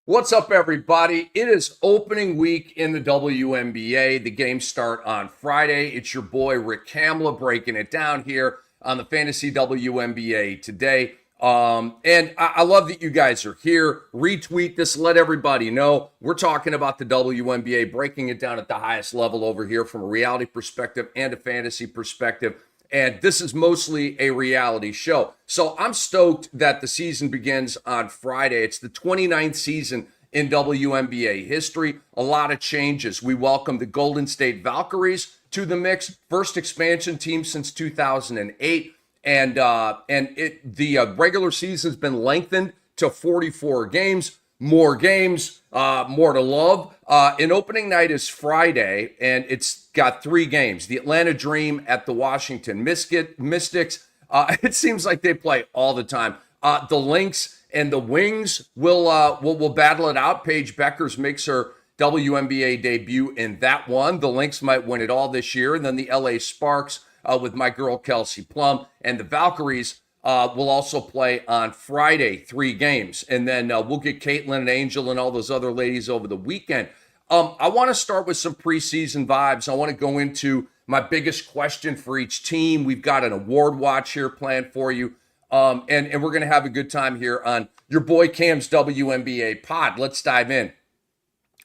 What's up, everybody? It is opening week in the WNBA. The games start on Friday. It's your boy Rick Kamla breaking it down here on the Fantasy WNBA today. And I love that you guys are here. Retweet this, let everybody know. We're talking about the WNBA, breaking it down at the highest level over here from a reality perspective and a fantasy perspective. And this is mostly a reality show. So I'm stoked that the season begins on Friday. It's the 29th season in WNBA history. A lot of changes. We welcome the Golden State Valkyries to the mix. First expansion team since 2008. And the regular season's been lengthened to 44 games. More games, more to love. And opening night is Friday, and it's got 3 games. The Atlanta Dream at the Washington Mystics. It seems like they play all the time. The Lynx and the Wings will battle it out. Paige Beckers makes her WNBA debut in that one. The Lynx might win it all this year. And then the LA Sparks with my girl Kelsey Plum. And the Valkyries will also play on Friday, 3 games. And then we'll get Caitlyn and Angel and all those other ladies over the weekend. I want to start with some preseason vibes. I want to go into my biggest question for each team. We've got an award watch here planned for you. And we're going to have a good time here on your boy Cam's WNBA pod. Let's dive in.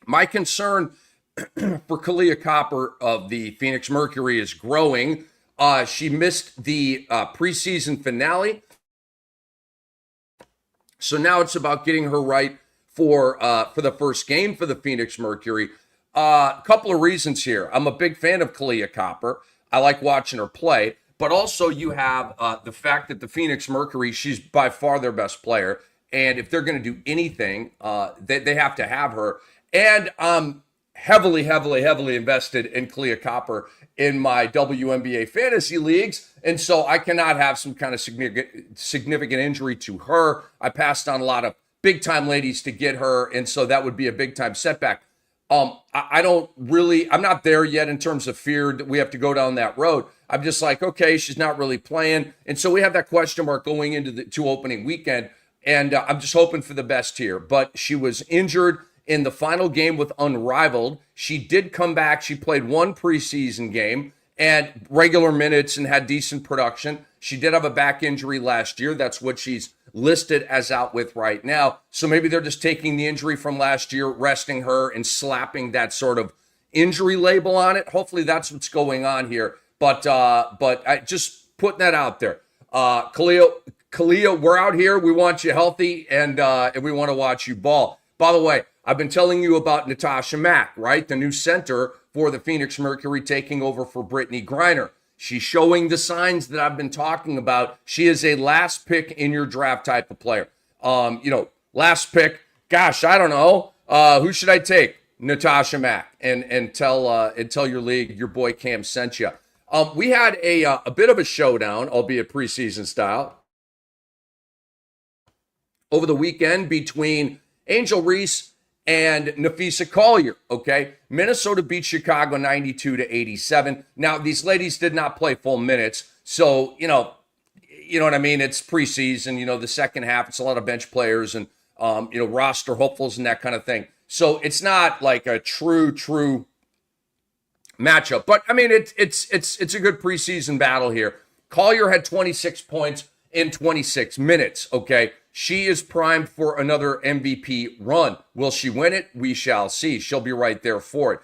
My concern for Kalia Copper of the Phoenix Mercury is growing. She missed the preseason finale. So now it's about getting her right for the first game for the Phoenix Mercury. A couple of reasons here. I'm a big fan of Kalia Copper. I like watching her play. But also you have the fact that the Phoenix Mercury, she's by far their best player. And if they're going to do anything, they have to have her. And I'm heavily invested in Kalia Copper in my WNBA fantasy leagues. And so I cannot have some kind of significant injury to her. I passed on a lot of big time ladies to get her. And so that would be a big time setback. I'm not there yet in terms of fear that we have to go down that road. I'm just like, okay, she's not really playing. And so we have that question mark going into the opening weekend. And I'm just hoping for the best here. But she was injured in the final game with Unrivaled. She did come back. She played 1 preseason game and regular minutes and had decent production. She did have a back injury last year. That's what she's listed as out with right now. So maybe they're just taking the injury from last year, resting her, and slapping that sort of injury label on it. Hopefully that's what's going on here. But I just putting that out there. Kalia, we're out here. We want you healthy, and we want to watch you ball. By the way, I've been telling you about Natasha Mack, right? The new center for the Phoenix Mercury taking over for Brittany Griner. She's showing the signs that I've been talking about. She is a last pick in your draft type of player. Last pick. Gosh, I don't know. Who should I take? Natasha Mack, and tell your league your boy Cam sent you. We had a bit of a showdown, albeit preseason style, over the weekend between Angel Reese and Napheesa Collier, okay? Minnesota beat Chicago 92-87. Now, these ladies did not play full minutes, so, you know what I mean? It's preseason, the second half, it's a lot of bench players and, roster hopefuls and that kind of thing. So it's not like a true matchup. But, I mean, it's a good preseason battle here. Collier had 26 points in 26 minutes, okay? She is primed for another MVP run. Will she win it? We shall see. She'll be right there for it.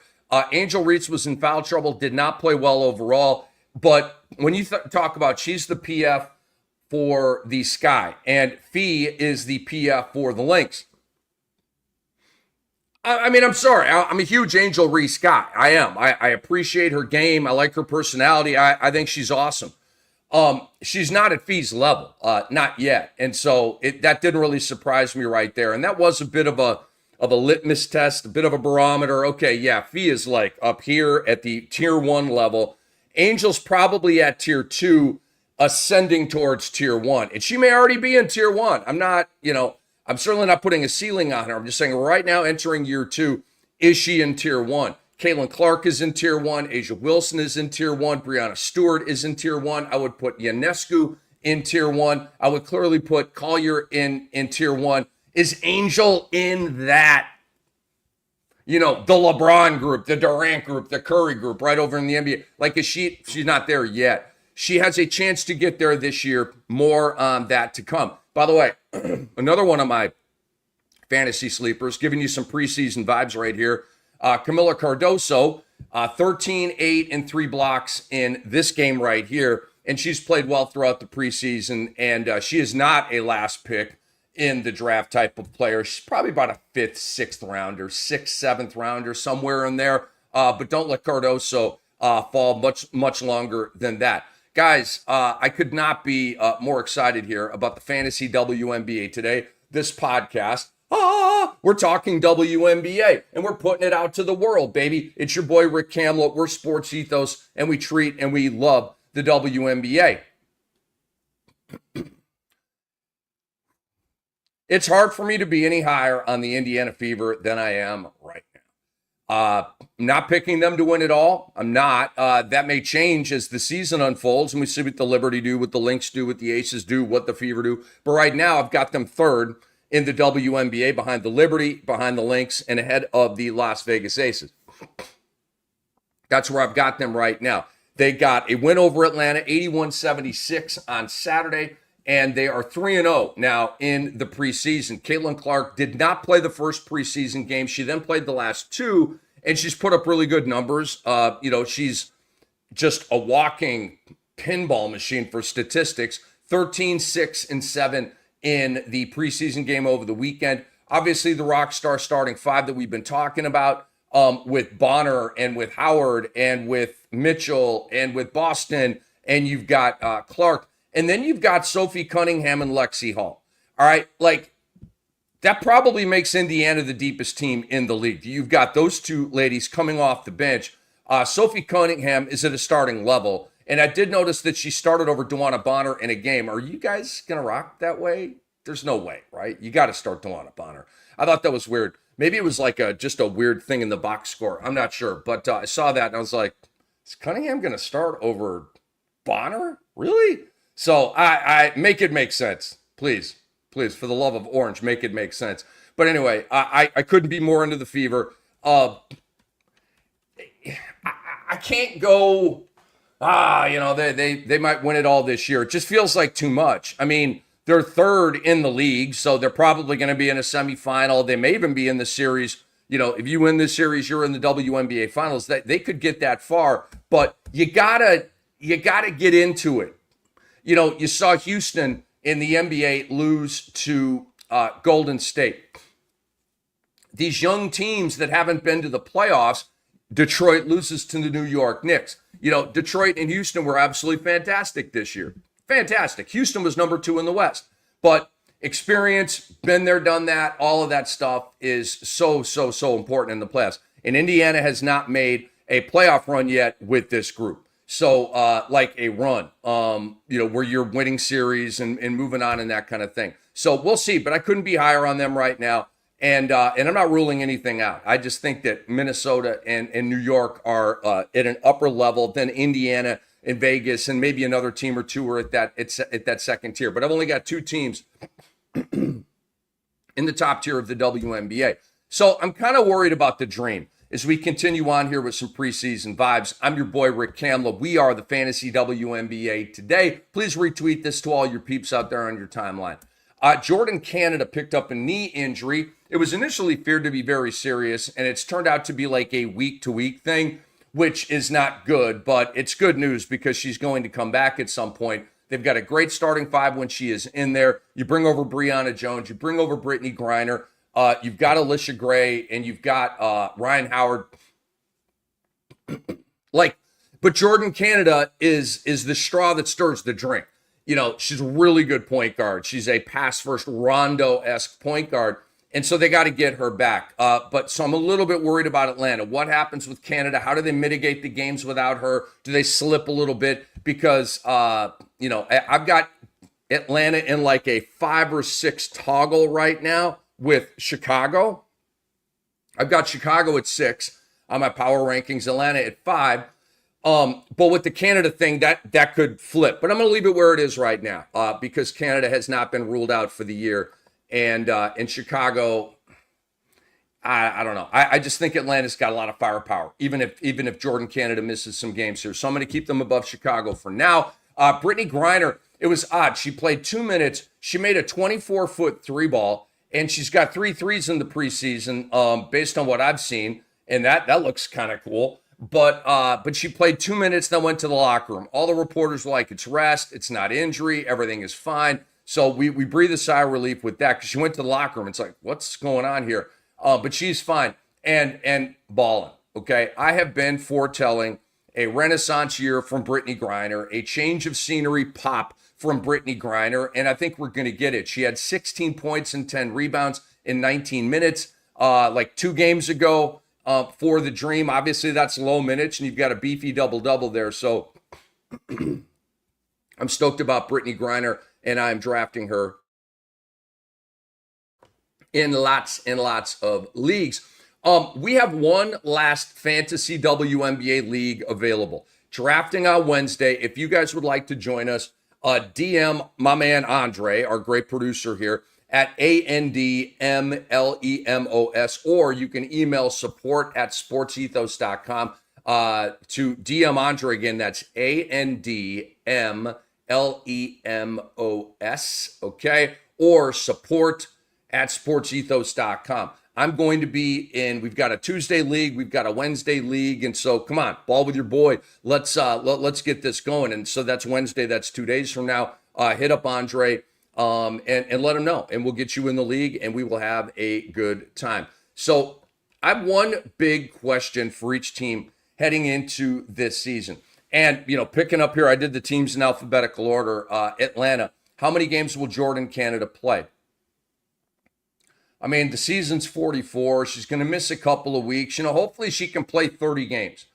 Angel Reese was in foul trouble, did not play well overall. But when you talk about she's the PF for the Sky and Fee is the PF for the Lynx. I mean, I'm sorry. I'm a huge Angel Reese guy. I am. I appreciate her game. I like her personality. I think she's awesome. She's not at Fee's level, not yet. And so that didn't really surprise me right there. And that was a bit of a litmus test, a bit of a barometer. Okay, yeah, Fee is like up here at the tier 1 level. Angel's probably at tier 2, ascending towards tier 1. And she may already be in tier 1. I'm certainly not putting a ceiling on her. I'm just saying right now, entering year 2, is she in tier 1? Caitlyn Clark is in tier 1. Asia Wilson is in tier 1. Brianna Stewart is in tier 1. I would put Ionescu in tier 1. I would clearly put Collier in tier 1. Is Angel in that, the LeBron group, the Durant group, the Curry group, right over in the NBA? Like, she's not there yet. She has a chance to get there this year. More on that to come. By the way, another one of my fantasy sleepers, giving you some preseason vibes right here. Camila Cardoso, 13, 8, and 3 blocks in this game right here. And she's played well throughout the preseason. And she is not a last pick in the draft type of player. She's probably about a 5th, 6th rounder, 6th, 7th rounder, somewhere in there. But don't let Cardoso fall much longer than that. Guys, I could not be more excited here about the fantasy WNBA today. This podcast, we're talking WNBA, and we're putting it out to the world, baby. It's your boy, Rick Kamla. We're Sports Ethos, and we treat and we love the WNBA. It's hard for me to be any higher on the Indiana Fever than I am right now. I'm not picking them to win it all. I'm not. That may change as the season unfolds, and we see what the Liberty do, what the Lynx do, what the Aces do, what the Fever do. But right now, I've got them third in the WNBA, behind the Liberty, behind the Lynx, and ahead of the Las Vegas Aces. That's where I've got them right now. They got a win over Atlanta, 81-76 on Saturday, and they are 3-0 now in the preseason. Caitlyn Clark did not play the first preseason game. She then played the last 2, and she's put up really good numbers. She's just a walking pinball machine for statistics. 13, 6, and 7 in the preseason game over the weekend. Obviously, the rock star starting 5 that we've been talking about, with Bonner and with Howard and with Mitchell and with Boston, and you've got Clark. And then you've got Sophie Cunningham and Lexi Hall. All right, that probably makes Indiana the deepest team in the league. You've got those 2 ladies coming off the bench. Sophie Cunningham is at a starting level, and I did notice that she started over DeWanna Bonner in a game. Are you guys going to rock that way? There's no way, right? You got to start DeWanna Bonner. I thought that was weird. Maybe it was just a weird thing in the box score. I'm not sure, but I saw that, and I was like, is Cunningham going to start over Bonner? Really? So I make it make sense. Please, for the love of orange, make it make sense. But anyway, I couldn't be more into the Fever. I can't go, they might win it all this year. It just feels like too much. I mean, they're third in the league, so they're probably going to be in a semifinal. They may even be in the series. If you win this series, you're in the WNBA finals. They could get that far, but you gotta get into it. You saw Houston in the NBA lose to Golden State. These young teams that haven't been to the playoffs, Detroit loses to the New York Knicks. Detroit and Houston were absolutely fantastic this year. Fantastic. Houston was number 2 in the West. But experience, been there, done that, all of that stuff is so important in the playoffs. And Indiana has not made a playoff run yet with this group. So, like a run, where you're winning series and moving on and that kind of thing. So we'll see, but I couldn't be higher on them right now. And I'm not ruling anything out. I just think that Minnesota and New York are at an upper level than Indiana and Vegas, and maybe another team or 2 are at that second tier. But I've only got 2 teams in the top tier of the WNBA. So I'm kind of worried about the dream. As we continue on here with some preseason vibes, I'm your boy, Rick Kamla. We are the Fantasy WNBA today. Please retweet this to all your peeps out there on your timeline. Jordan Canada picked up a knee injury. It was initially feared to be very serious, and it's turned out to be like a week-to-week thing, which is not good, but it's good news because she's going to come back at some point. They've got a great starting 5 when she is in there. You bring over Breonna Jones. You bring over Brittany Griner. You've got Alicia Gray, and you've got Ryan Howard. But Jordan Canada is the straw that stirs the drink. She's a really good point guard. She's a pass-first Rondo-esque point guard. And so they got to get her back. So I'm a little bit worried about Atlanta. What happens with Canada? How do they mitigate the games without her? Do they slip a little bit? Because, I've got Atlanta in like a 5 or 6 toggle right now with Chicago. I've got Chicago at 6 on my power rankings, Atlanta at 5. But with the Canada thing, that could flip. But I'm going to leave it where it is right now because Canada has not been ruled out for the year. And in Chicago, I don't know. I just think Atlanta's got a lot of firepower, even if Jordan Canada misses some games here. So I'm going to keep them above Chicago for now. Brittany Griner, it was odd. She played 2 minutes. She made a 24-foot three ball, and she's got 3 threes in the preseason, based on what I've seen, and that looks kind of cool. But she played 2 minutes, then went to the locker room. All the reporters were like, it's rest, it's not injury, everything is fine. So we breathe a sigh of relief with that because she went to the locker room. It's like, what's going on here? But she's fine and balling. Okay, I have been foretelling a renaissance year from Brittany Griner, a change of scenery pop from Brittany Griner, and I think we're going to get it. She had 16 points and 10 rebounds in 19 minutes, like 2 games ago for the Dream. Obviously, that's low minutes, and you've got a beefy double-double there. So I'm stoked about Brittany Griner, and I'm drafting her in lots and lots of leagues. We have one last fantasy WNBA league available. Drafting on Wednesday. If you guys would like to join us, DM my man Andre, our great producer here, at ANDMLEMOS, or you can email support@sportsethos.com to DM Andre again. That's ANDMLEMOS, okay? Or support@sportsethos.com. I'm going to be in, we've got a Tuesday league, we've got a Wednesday league, and so come on, ball with your boy. Let's get this going. And so that's Wednesday, that's 2 days from now. Hit up Andre and let him know, and we'll get you in the league, and we will have a good time. So I have one big question for each team heading into this season. And, picking up here, I did the teams in alphabetical order. Atlanta, how many games will Jordan Canada play? I mean, the season's 44. She's going to miss a couple of weeks. Hopefully she can play 30 games.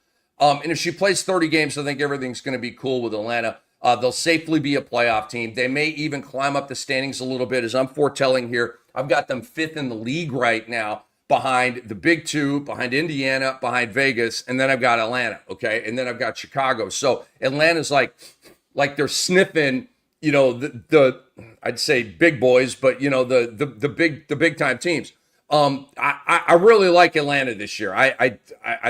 And if she plays 30 games, I think everything's going to be cool with Atlanta. They'll safely be a playoff team. They may even climb up the standings a little bit, as I'm foretelling here. I've got them 5th in the league right now, behind the big 2, behind Indiana, behind Vegas, and then I've got Atlanta, okay? And then I've got Chicago. So Atlanta's like they're sniffing, the I'd say big boys, but the big time teams. I really like Atlanta this year. I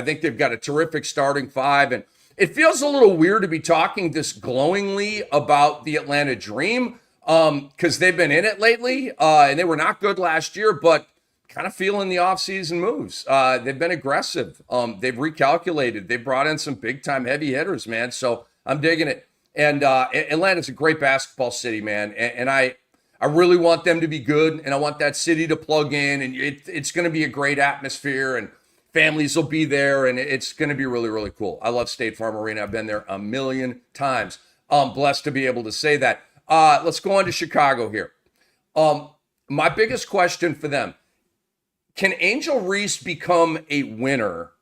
think they've got a terrific starting 5, and it feels a little weird to be talking this glowingly about the Atlanta Dream because they've been in it lately, and they were not good last year, but kind of feeling the offseason moves. They've been aggressive. They've recalculated. They've brought in some big time heavy hitters, man. So I'm digging it. And Atlanta's a great basketball city, man. And I really want them to be good, and I want that city to plug in, and it's going to be a great atmosphere, and families will be there, and it's going to be really, really cool. I love State Farm Arena. I've been there a million times. I'm blessed to be able to say that. Let's go on to Chicago here. My biggest question for them, can Angel Reese become a winner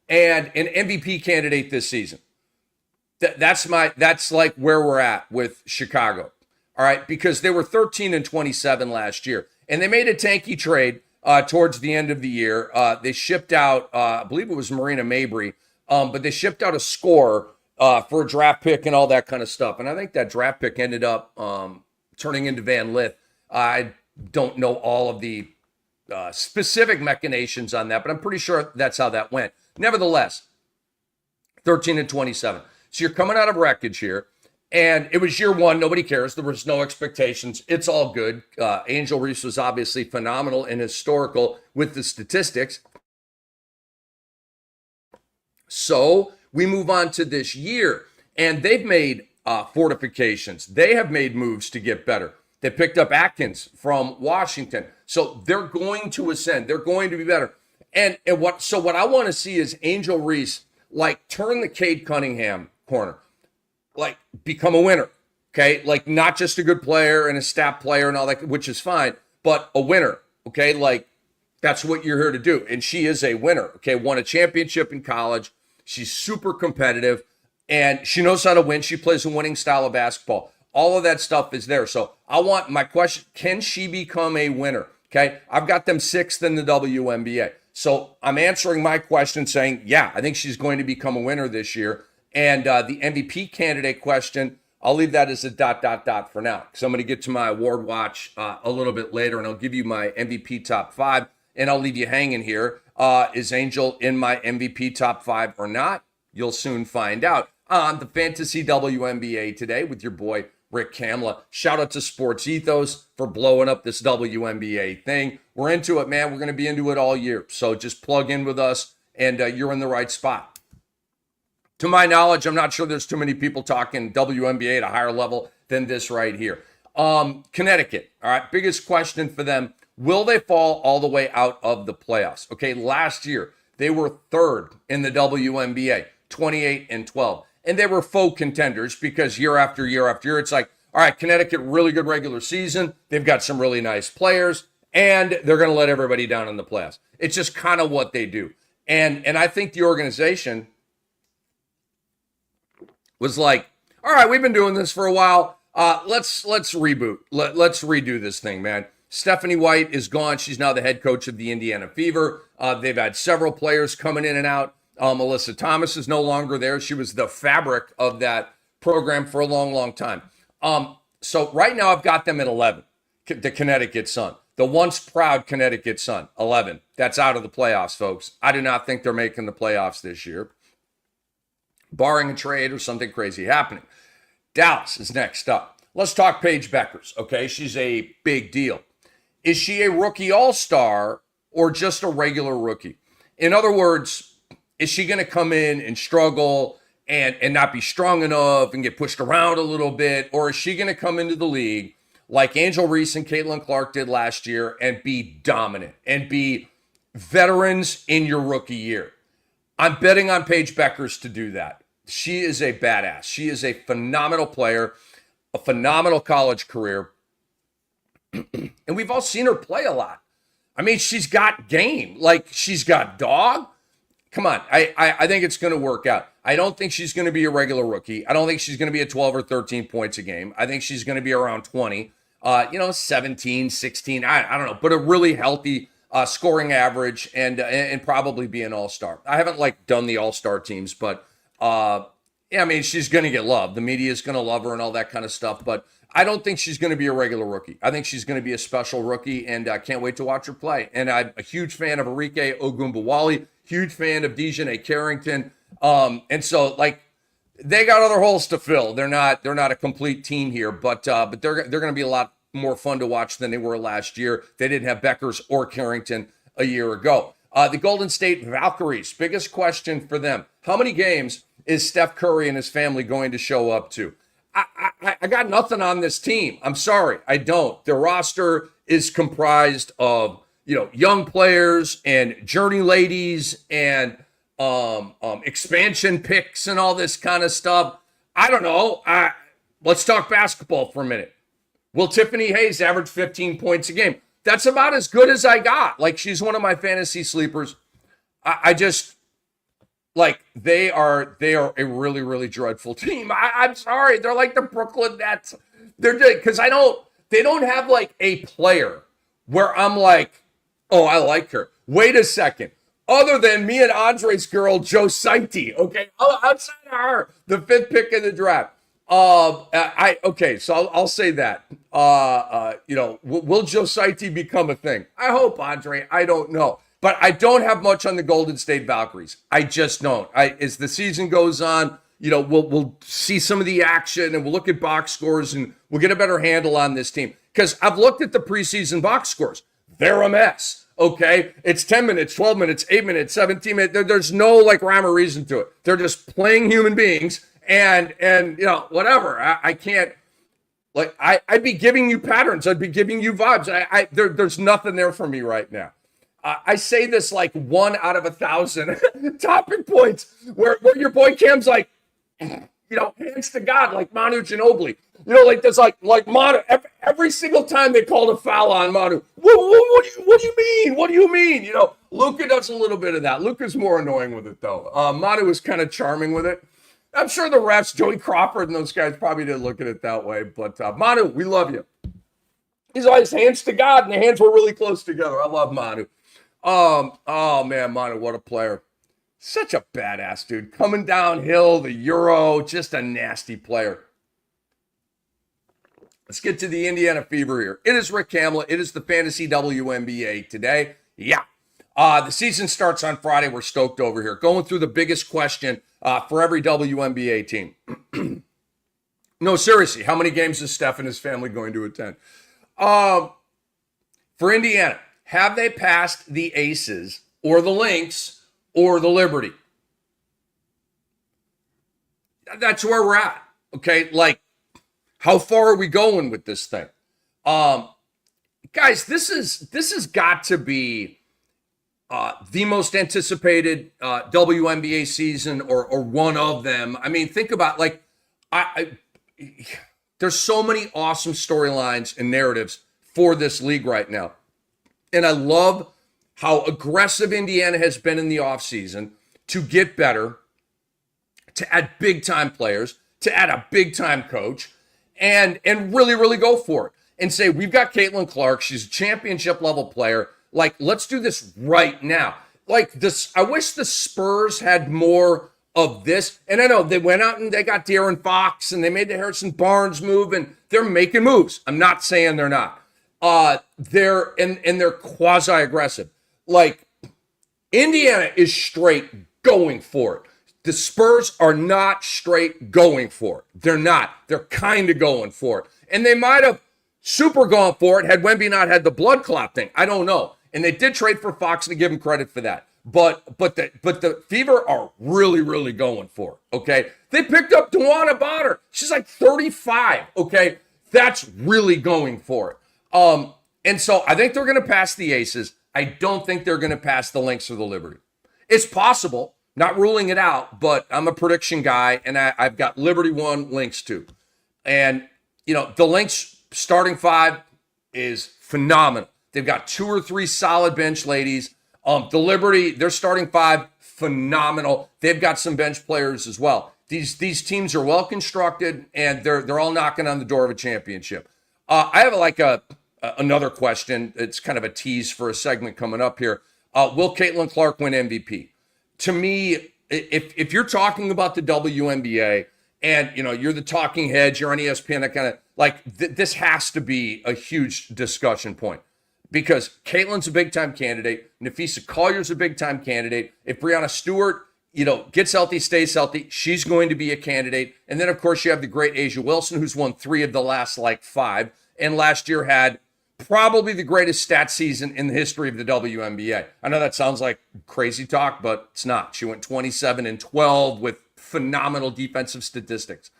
and an MVP candidate this season? That's like where we're at with Chicago. All right, because they were 13-27 last year, and they made a tanky trade towards the end of the year. They shipped out, I believe it was Marina Mabry, but they shipped out a scorer for a draft pick and all that kind of stuff. And I think that draft pick ended up turning into Van Lith. I don't know all of the specific machinations on that, but I'm pretty sure that's how that went. Nevertheless, 13-27. So you're coming out of wreckage here, and it was year 1. Nobody cares. There was no expectations. It's all good. Angel Reese was obviously phenomenal and historical with the statistics. So we move on to this year, and they've made fortifications. They have made moves to get better. They picked up Atkins from Washington. So they're going to ascend. They're going to be better. And what I want to see is Angel Reese, turn the Cade Cunningham corner, become a winner, okay? Not just a good player and a stat player and all that, which is fine, but a winner, okay? That's what you're here to do. And she is a winner, okay? Won a championship in college. She's super competitive, and she knows how to win. She plays a winning style of basketball. All of that stuff is there. So my question, can she become a winner, okay? I've got them 6th in the WNBA. So I'm answering my question saying, yeah, I think she's going to become a winner this year. And the MVP candidate question, I'll leave that as a ... for now, because I'm going to get to my award watch a little bit later, and I'll give you my MVP top 5, and I'll leave you hanging here. Is Angel in my MVP top 5 or not? You'll soon find out on the Fantasy WNBA today with your boy Rick Kamla. Shout out to Sports Ethos for blowing up this WNBA thing. We're into it, man. We're going to be into it all year. So just plug in with us, and you're in the right spot. To my knowledge, I'm not sure there's too many people talking WNBA at a higher level than this right here. Connecticut, all right, biggest question for them. Will they fall all the way out of the playoffs? Okay, last year, they were 3rd in the WNBA, 28-12. And they were faux contenders because year after year after year, it's like, all right, Connecticut, really good regular season. They've got some really nice players, and they're going to let everybody down in the playoffs. It's just kind of what they do. And I think the organization was like, all right, we've been doing this for a while. Let's reboot. Let's redo this thing, man. Stephanie White is gone. She's now the head coach of the Indiana Fever. They've had several players coming in and out. Melissa Thomas is no longer there. She was the fabric of that program for a long, long time. So right now I've got them at 11, the Connecticut Sun. The once proud Connecticut Sun, 11. That's out of the playoffs, folks. I do not think they're making the playoffs this year, barring a trade or something crazy happening. Dallas is next up. Let's talk Paige Beckers, okay? She's a big deal. Is she a rookie all-star or just a regular rookie? In other words, is she going to come in and struggle and not be strong enough and get pushed around a little bit? Or is she going to come into the league like Angel Reese and Caitlyn Clark did last year and be dominant and be veterans in your rookie year? I'm betting on Paige Beckers to do that. She is a badass. She is a phenomenal player, a phenomenal college career. And we've all seen her play a lot. I mean, she's got game. Like, she's got dog. Come on. I think it's going to work out. I don't think she's going to be a regular rookie. I don't think she's going to be at 12 or 13 points a game. I think she's going to be around 20, 17, 16. I don't know. But a really healthy scoring average and probably be an all-star. I haven't, done the all-star teams, but, yeah, I mean, she's going to get loved. The media is going to love her and all that kind of stuff. But I don't think she's going to be a regular rookie. I think she's going to be a special rookie, and I can't wait to watch her play. And I'm a huge fan of Arike Ogwumike, huge fan of Dejanay Carrington. And so, they got other holes to fill. They're not a complete team here, but they're going to be a lot more fun to watch than they were last year. They didn't have Beckers or Carrington a year ago. The Golden State Valkyries, biggest question for them. How many games is Steph Curry and his family going to show up to? I got nothing on this team. I'm sorry, I don't. Their roster is comprised of, young players and journey ladies and expansion picks and all this kind of stuff. I don't know. Let's talk basketball for a minute. Will Tiffany Hayes average 15 points a game? That's about as good as I got. She's one of my fantasy sleepers. They are a really, really dreadful team. I'm sorry. They're like the Brooklyn Nets. They're because they don't have a player where I'm like, oh, I like her. Wait a second. Other than me and Andre's girl, Joe Saiti, okay? Outside of her, the 5th pick in the draft. So I'll say that. Will Joe Saiti become a thing? I hope, Andre. I don't know. But I don't have much on the Golden State Valkyries. I just don't. As the season goes on, we'll see some of the action and we'll look at box scores and we'll get a better handle on this team. Because I've looked at the preseason box scores. They're a mess, okay? It's 10 minutes, 12 minutes, 8 minutes, 17 minutes. There's no rhyme or reason to it. They're just playing human beings and whatever. I can't, I'd be giving you patterns. I'd be giving you vibes. There's nothing there for me right now. I say this 1 out of 1,000 topic points where your boy Cam's hands to God, like Manu Ginobili. There's Manu, every single time they called a foul on Manu. What do you mean? What do you mean? Luka does a little bit of that. Luka's more annoying with it, though. Manu is kind of charming with it. I'm sure the refs, Joey Crawford and those guys probably didn't look at it that way. But Manu, we love you. He's always hands to God, and the hands were really close together. I love Manu. Oh man, Manu, what a player. Such a badass dude. Coming downhill, the Euro, just a nasty player. Let's get to the Indiana Fever here. It is Rick Kamla. It is the Fantasy WNBA today. Yeah. The season starts on Friday. We're stoked over here. Going through the biggest question for every WNBA team. No, seriously, how many games is Steph and his family going to attend? For Indiana, have they passed the Aces or the Lynx or the Liberty? That's where we're at. Okay, like, how far are we going with this thing? Guys, this has got to be the most anticipated WNBA season or one of them. I mean, think about, like, there's so many awesome storylines and narratives for this league right now. And I love how aggressive Indiana has been in the offseason to get better, to add big-time players, to add a big-time coach, and really, really go for it. And say, we've got Caitlyn Clark. She's a championship-level player. Like, let's do this right now. Like, this, I wish the Spurs had more of this. And I know they went out and they got De'Aaron Fox, and they made the Harrison Barnes move, and they're making moves. I'm not saying they're not. They're quasi-aggressive. Like, Indiana is straight going for it. The Spurs are not straight going for it. They're not. They're kind of going for it. And they might have super gone for it had Wemby not had the blood clot thing. I don't know. And they did trade for Fox, to give him credit for that. But the Fever are really, really going for it, okay? They picked up Dewana Bonner. She's like 35, okay? That's really going for it. And so I think they're going to pass the Aces. I don't think they're going to pass the Lynx or the Liberty. It's possible, not ruling it out, but I'm a prediction guy, and I've got Liberty 1, Lynx 2. And, you know, the Lynx starting five is phenomenal. They've got 2 or 3 solid bench ladies. The Liberty, their starting five, phenomenal. They've got some bench players as well. These teams are well constructed, and they're all knocking on the door of a championship. I have another question. It's kind of a tease for a segment coming up here. Will Caitlyn Clark win MVP? To me, if you're talking about the WNBA and, you know, you're the talking heads, you're on ESPN, that kind of, like, this has to be a huge discussion point. Because Caitlyn's a big-time candidate. Nafisa Collier's a big-time candidate. If Breanna Stewart, you know, gets healthy, stays healthy, she's going to be a candidate. And then, of course, you have the great A'ja Wilson, who's won 3 of the last, 5. And last year had probably the greatest stat season in the history of the WNBA. I know that sounds like crazy talk, but it's not. She went 27-12 with phenomenal defensive statistics.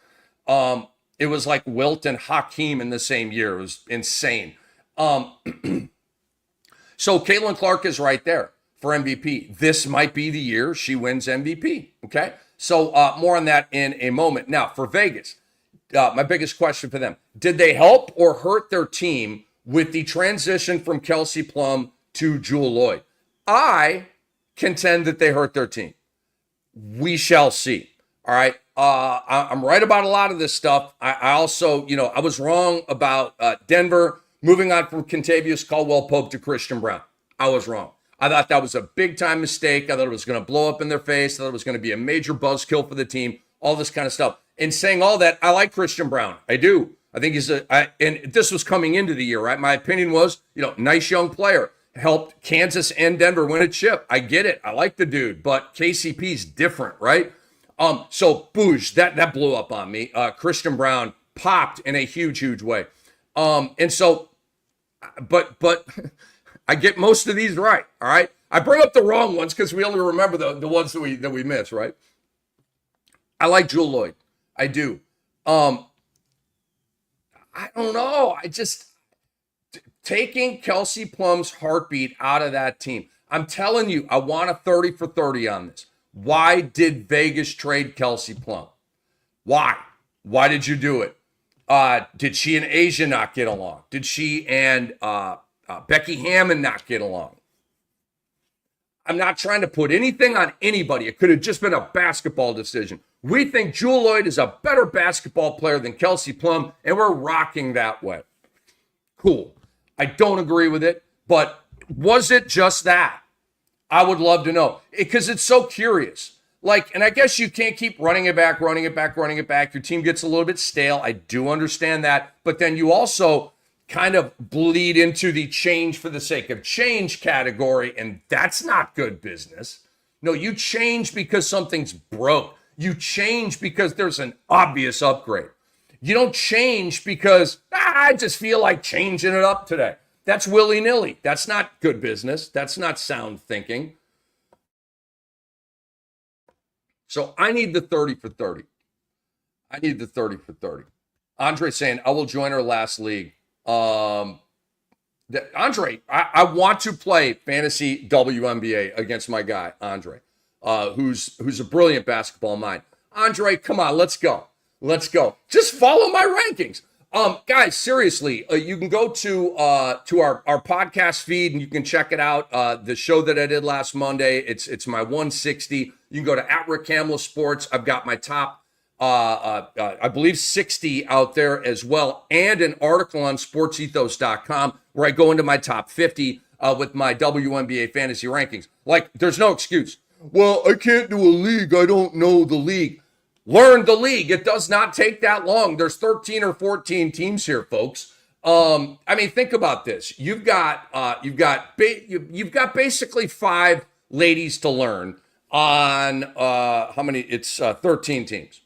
It was like Wilt and Hakeem in the same year. It was insane. So Caitlyn Clark is right there for MVP. This might be the year she wins MVP, okay? So more on that in a moment. Now, for Vegas, my biggest question for them, did they help or hurt their team with the transition from Kelsey Plum to Jewell Loyd? I contend that they hurt their team. We shall see, all right? I'm right about a lot of this stuff. I also, you know, I was wrong about Denver moving on from Kentavious Caldwell-Pope to Christian Braun. I was wrong. I thought that was a big-time mistake. I thought it was going to blow up in their face. I thought it was going to be a major buzzkill for the team, all this kind of stuff. In saying all that, I like Christian Braun. I do. I think and this was coming into the year, right? My opinion was, you know, nice young player. Helped Kansas and Denver win a chip. I get it. I like the dude, but KCP's different, right? So, boosh, that blew up on me. Christian Braun popped in a huge, huge way. And so, but I get most of these right, all right? I bring up the wrong ones because we only remember the ones that we miss, right? I like Jewell Loyd. I do. I don't know. I just, taking Kelsey Plum's heartbeat out of that team. I'm telling you, I want a 30 for 30 on this. Why did Vegas trade Kelsey Plum? Why? Why did you do it? Did she and A'ja not get along? Did she and Becky Hammond not get along? I'm not trying to put anything on anybody. It could have just been a basketball decision. We think Jewell Loyd is a better basketball player than Kelsey Plum, and we're rocking that way. Cool. I don't agree with it, but was it just that? I would love to know, because it's so curious. Like, and I guess you can't keep running it back. Your team gets a little bit stale. I do understand that. But then you also kind of bleed into the change for the sake of change category, and that's not good business. No, you change because something's broke. You change because there's an obvious upgrade. You don't change because, I just feel like changing it up today. That's willy-nilly. That's not good business. That's not sound thinking. So I need the 30 for 30. I need the 30 for 30. Andre saying, I will join our last league. Andre, I want to play fantasy WNBA against my guy, Andre, who's a brilliant basketball mind. Andre, come on, let's go. Let's go. Just follow my rankings. Guys, seriously, you can go to our podcast feed and you can check it out. The show that I did last Monday, it's my 160. You can go to @Kamla Sports. I've got my top, I believe 60 out there as well, and an article on sportsethos.com where I go into my top 50 with my WNBA fantasy rankings. Like, there's no excuse. Well, I can't do a league. I don't know the league. Learn the league. It does not take that long. There's 13 or 14 teams here, folks. I mean, think about this. You've got basically 5 ladies to learn on how many? It's 13 teams.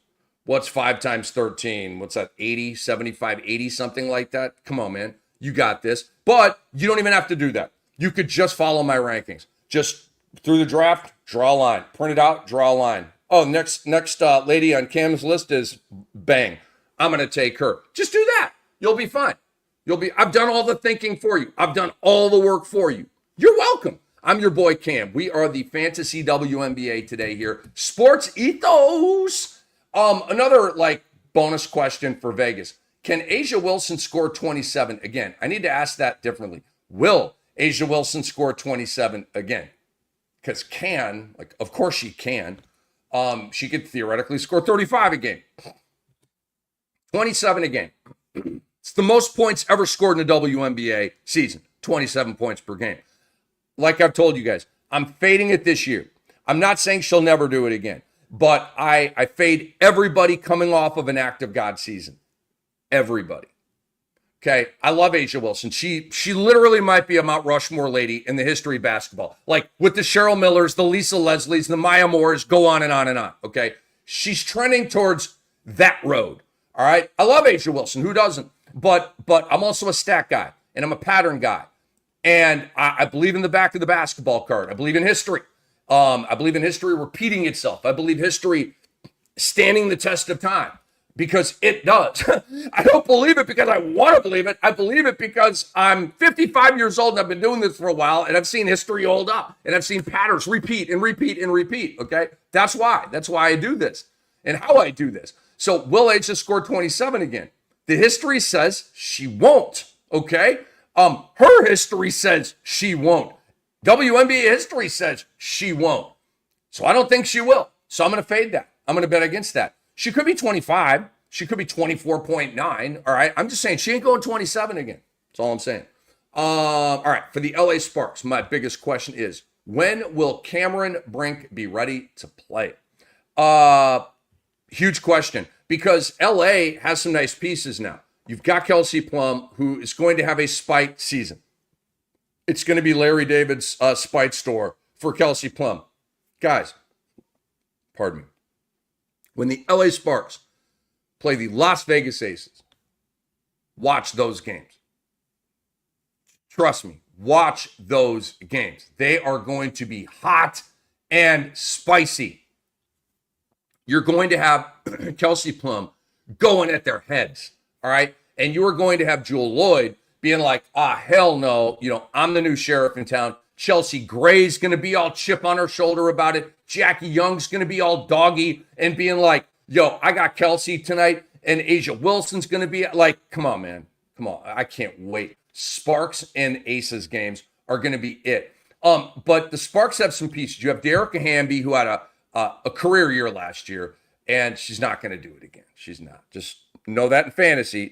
What's 5 times 13? What's that? 80, 75, 80, something like that. Come on, man. You got this. But you don't even have to do that. You could just follow my rankings. Just through the draft, draw a line. Print it out, draw a line. Oh, next lady on Cam's list is bang. I'm going to take her. Just do that. You'll be fine. I've done all the thinking for you. I've done all the work for you. You're welcome. I'm your boy Cam. We are the Fantasy WNBA today here. Sports Ethos. Another bonus question for Vegas. Can A'ja Wilson score 27 again? I need to ask that differently. Will A'ja Wilson score 27 again? Because of course she can. She could theoretically score 35 a game. 27 a game. It's the most points ever scored in a WNBA season. 27 points per game. Like I've told you guys, I'm fading it this year. I'm not saying she'll never do it again, but I fade everybody coming off of an act of God season. Everybody. Okay, I love A'ja Wilson. She literally might be a Mount Rushmore lady in the history of basketball. Like with the Cheryl Millers, the Lisa Leslies, the Maya Moores, go on and on and on. Okay, she's trending towards that road. All right, I love A'ja Wilson. Who doesn't? But I'm also a stat guy and I'm a pattern guy, and I believe in the back of the basketball card. I believe in history. I believe in history repeating itself. I believe history standing the test of time. Because it does. I don't believe it because I want to believe it. I believe it because I'm 55 years old and I've been doing this for a while and I've seen history hold up and I've seen patterns repeat and repeat and repeat, okay? That's why I do this and how I do this. So will A'ja score 27 again? The history says she won't, okay? Her history says she won't. WNBA history says she won't. So I don't think she will. So I'm going to fade that. I'm going to bet against that. She could be 25. She could be 24.9. All right. I'm just saying she ain't going 27 again. That's all I'm saying. All right. For the LA Sparks, my biggest question is, when will Cameron Brink be ready to play? Huge question, because LA has some nice pieces now. You've got Kelsey Plum, who is going to have a spite season. It's going to be Larry David's spite store for Kelsey Plum. Guys, pardon me. When the LA Sparks play the Las Vegas Aces, watch those games. Trust me, watch those games. They are going to be hot and spicy. You're going to have Kelsey Plum going at their heads, all right? And you are going to have Jewel Lloyd being like, hell no, I'm the new sheriff in town. Chelsea Gray's going to be all chip on her shoulder about it. Jackie Young's going to be all doggy and being like, yo, I got Kelsey tonight. And A'ja Wilson's going to be like, come on, man. Come on. I can't wait. Sparks and Aces games are going to be it. But the Sparks have some pieces. You have Derek Hamby, who had a career year last year, and she's not going to do it again. She's not. Just know that in fantasy.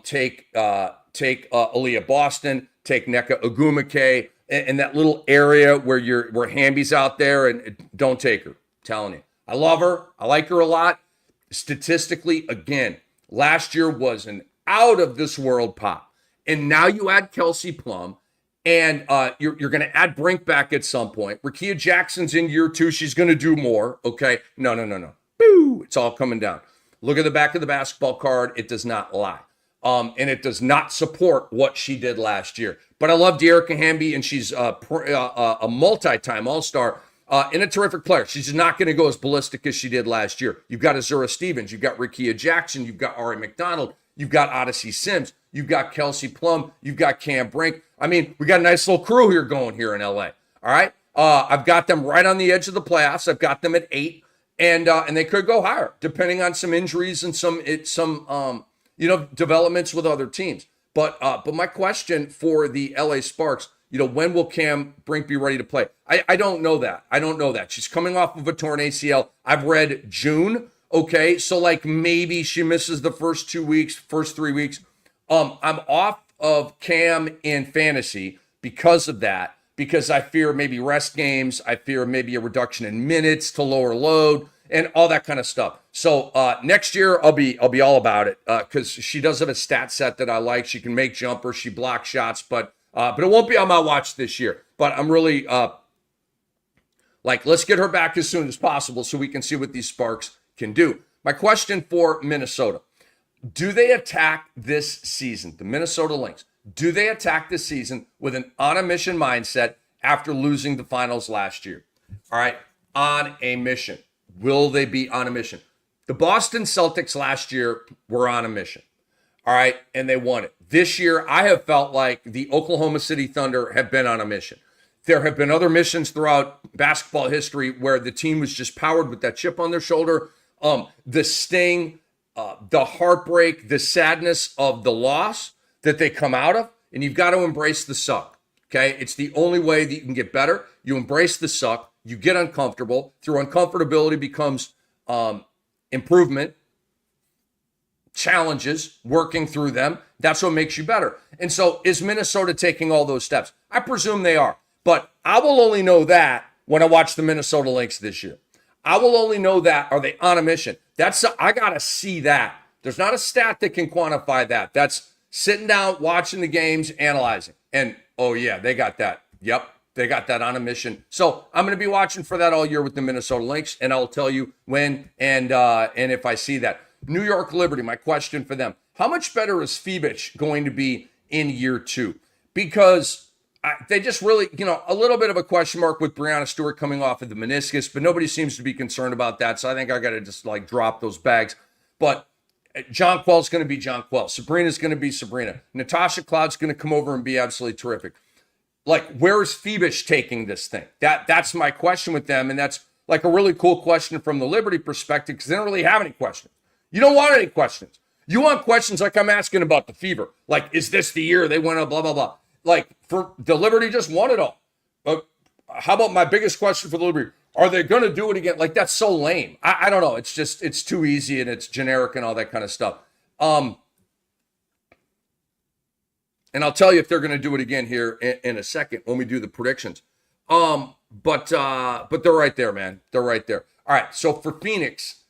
Take Aaliyah Boston. Take Nneka Ogwumike. in that little area where Hamby's out there, and don't take her. I'm telling you. I love her. I like her a lot. Statistically, again, last year was an out of this world pop. And now you add Kelsey Plum, and you're going to add Brink back at some point. Rickea Jackson's in year 2. She's going to do more. Okay. No. Boo. It's all coming down. Look at the back of the basketball card. It does not lie. And it does not support what she did last year. But I love De'Erica Hamby, and she's a multi-time All-Star and a terrific player. She's not going to go as ballistic as she did last year. You've got Azura Stevens. You've got Rickea Jackson. You've got Ari McDonald. You've got Odyssey Sims. You've got Kelsey Plum. You've got Cam Brink. I mean, we got a nice little crew here going here in LA. All right. I've got them right on the edge of the playoffs. I've got them at 8, and they could go higher depending on some injuries and some developments with other teams. But my question for the LA Sparks, when will Cam Brink be ready to play? I don't know that. I don't know that. She's coming off of a torn ACL. I've read June. Okay, so maybe she misses the first 3 weeks. I'm off of Cam in fantasy because of that, because I fear maybe rest games. I fear maybe a reduction in minutes to lower load and all that kind of stuff. So next year I'll be all about it because she does have a stat set that I like. She can make jumpers, she blocks shots, but it won't be on my watch this year. But I'm really let's get her back as soon as possible so we can see what these Sparks can do. My question for Minnesota: do they attack this season, the Minnesota Lynx? Do they attack this season with an on a mission mindset after losing the finals last year? All right, on a mission. Will they be on a mission? The Boston Celtics last year were on a mission. All right, and they won it. This year, I have felt like the Oklahoma City Thunder have been on a mission. There have been other missions throughout basketball history where the team was just powered with that chip on their shoulder. The sting, the heartbreak, the sadness of the loss that they come out of, and you've got to embrace the suck, okay? It's the only way that you can get better. You embrace the suck, you get uncomfortable. Through uncomfortability becomes improvement, challenges, working through them. That's what makes you better. And so is Minnesota taking all those steps? I presume they are, but I will only know that when I watch the Minnesota Lynx this year. I will only know that. Are they on a mission? I got to see that. There's not a stat that can quantify that. That's sitting down, watching the games, analyzing. And, oh, yeah, they got that. Yep, they got that on a mission. So I'm going to be watching for that all year with the Minnesota Lynx, and I'll tell you when and if I see that. New York Liberty, my question for them: how much better is Phoebus going to be in year 2? Because they just really, a little bit of a question mark with Breanna Stewart coming off of the meniscus, but nobody seems to be concerned about that. So I think I got to just drop those bags. But John Quell's going to be John Quell. Sabrina's going to be Sabrina. Natasha Cloud's going to come over and be absolutely terrific. Where is Phoebus taking this thing? That's my question with them. And that's a really cool question from the Liberty perspective because they don't really have any questions. You don't want any questions. You want questions like I'm asking about the Fever. Is this the year they went up, blah, blah, blah. For the Liberty just won it all. How about my biggest question for the Liberty? Are they going to do it again? That's so lame. I don't know. It's too easy and it's generic and all that kind of stuff. And I'll tell you if they're going to do it again here in a second when we do the predictions. But they're right there, man. They're right there. All right. So for Phoenix,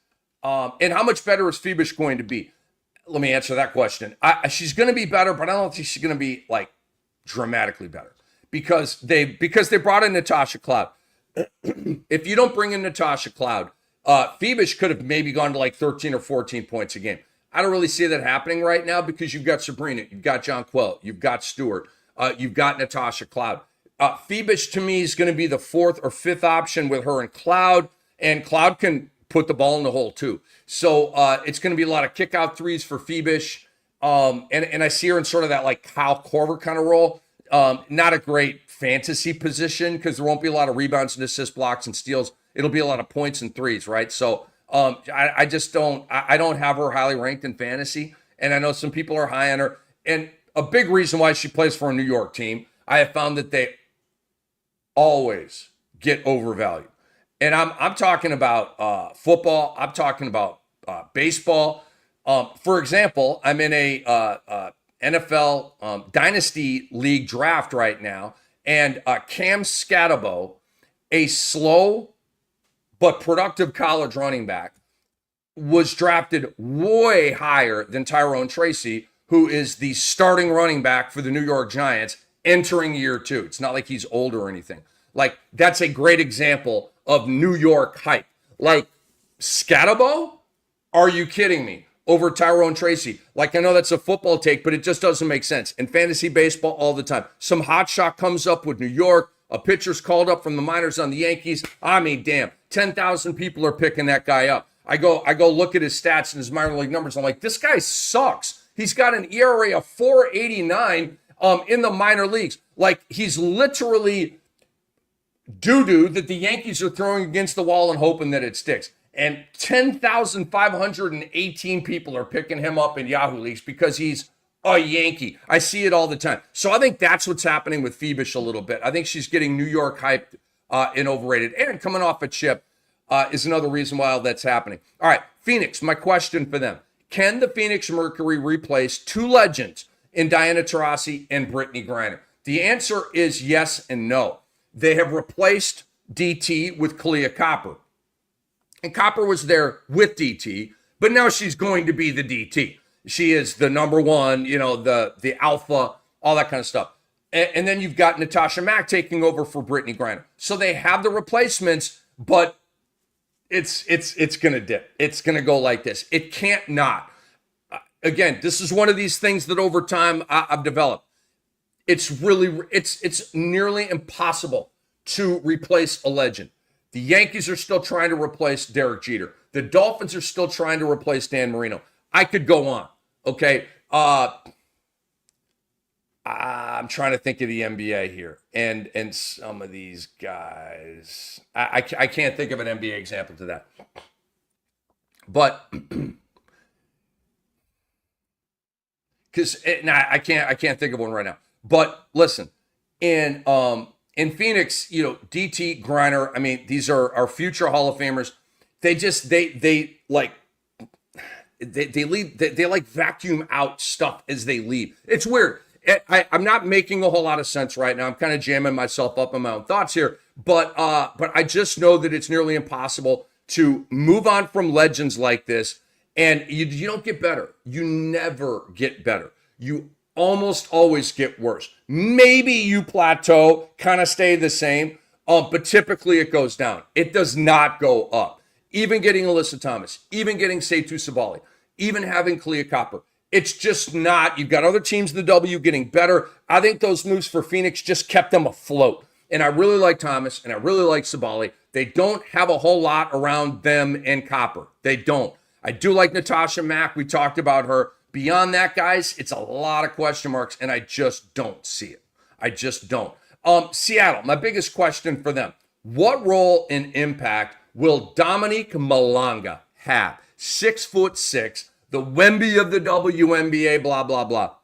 and how much better is Phoebus going to be? Let me answer that question. She's going to be better, but I don't think she's going to be dramatically better because they brought in Natasha Cloud. If you don't bring in Natasha Cloud, Phoebus could have maybe gone to 13 or 14 points a game. I don't really see that happening right now because you've got Sabrina, you've got John Quell, you've got Stewart, you've got Natasha Cloud. Phoebus to me is going to be the 4th or 5th option with her and Cloud can put the ball in the hole too. So it's going to be a lot of kick out threes for Phoebus. And I see her in sort of that Kyle Korver kind of role. Not a great fantasy position because there won't be a lot of rebounds and assists, blocks, and steals. It'll be a lot of points and threes, right? So I just don't have her highly ranked in fantasy. And I know some people are high on her. And a big reason why she plays for a New York team, I have found that they always get overvalued. And I'm talking about football. I'm talking about baseball. For example, I'm in a NFL Dynasty League draft right now, And Cam Scatabo, a slow but productive college running back, was drafted way higher than Tyrone Tracy, who is the starting running back for the New York Giants entering year 2. It's not like he's old or anything. Like, that's a great example of New York hype. Like, Scatabo? Are you kidding me? Over Tyrone Tracy. Like, I know that's a football take, but it just doesn't make sense. In fantasy baseball all the time. Some hotshot comes up with New York. A pitcher's called up from the minors on the Yankees. I mean, damn, 10,000 people are picking that guy up. I go look at his stats and his minor league numbers. I'm like, this guy sucks. He's got an ERA of 4.89 in the minor leagues. Like, he's literally doo-doo that the Yankees are throwing against the wall and hoping that it sticks. And 10,518 people are picking him up in Yahoo leagues because he's a Yankee. I see it all the time. So I think that's what's happening with Phoebish a little bit. I think she's getting New York hyped and overrated. And coming off a chip is another reason why that's happening. All right, Phoenix, my question for them. Can the Phoenix Mercury replace 2 legends in Diana Taurasi and Brittany Griner? The answer is yes and no. They have replaced DT with Kalia Copper. And Copper was there with DT, but now she's going to be the DT. She is the number one, the alpha, all that kind of stuff. And then you've got Natasha Mack taking over for Brittany Griner. So they have the replacements, but it's going to dip. It's going to go like this. It can't not. Again, this is one of these things that over time I've developed. It's nearly impossible to replace a legend. The Yankees are still trying to replace Derek Jeter. The Dolphins are still trying to replace Dan Marino. I could go on. Okay. I'm trying to think of the NBA here and some of these guys. I can't think of an NBA example to that. But because I can't think of one right now. But listen, in Phoenix, DT, Griner, I mean, these are our future Hall of Famers. They leave, they like vacuum out stuff as they leave. It's weird. I'm not making a whole lot of sense right now. I'm kind of jamming myself up on my own thoughts here, but I just know that it's nearly impossible to move on from legends like this. And you don't get better. You never get better. You almost always get worse. Maybe you plateau, kind of stay the same, but typically it goes down. It does not go up. Even getting Alyssa Thomas, even getting Setu Sabali, even having Kalia Copper. It's just not. You've got other teams in the W getting better. I think those moves for Phoenix just kept them afloat. And I really like Thomas and I really like Sabali. They don't have a whole lot around them and Copper. They don't. I do like Natasha Mack. We talked about her. Beyond that, guys, it's a lot of question marks, and I just don't see it. I just don't. Seattle, my biggest question for them. What role and impact will Dominique Malonga have? 6'6", the Wemby of the WNBA, blah, blah, blah.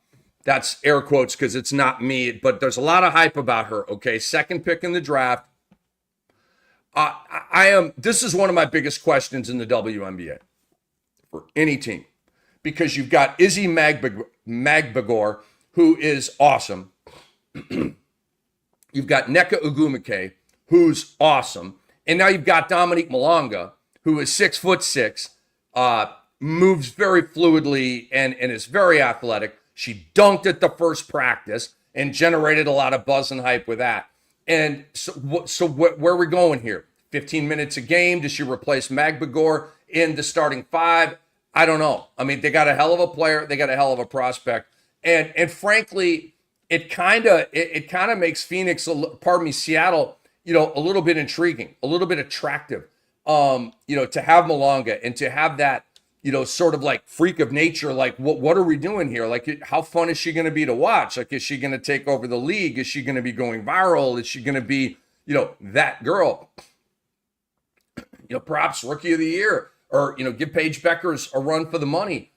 That's air quotes because it's not me, but there's a lot of hype about her, okay? Second pick in the draft. This is one of my biggest questions in the WNBA for any team. Because you've got Izzy Magbagor, who is awesome. You've got Nneka Ogwumike, who's awesome. And now you've got Dominique Malonga, who is 6'6", moves very fluidly and is very athletic. She dunked at the first practice and generated a lot of buzz and hype with that. And so where are we going here? 15 minutes a game? Does she replace Magbagor in the starting 5? I don't know. I mean, they got a hell of a player. They got a hell of a prospect. And frankly, it kind of makes Phoenix, Seattle, a little bit intriguing, a little bit attractive, to have Malonga and to have that, sort of like freak of nature. Like, what are we doing here? Like, how fun is she going to be to watch? Like, is she going to take over the league? Is she going to be going viral? Is she going to be, that girl, perhaps rookie of the year? Or, give Paige Beckers a run for the money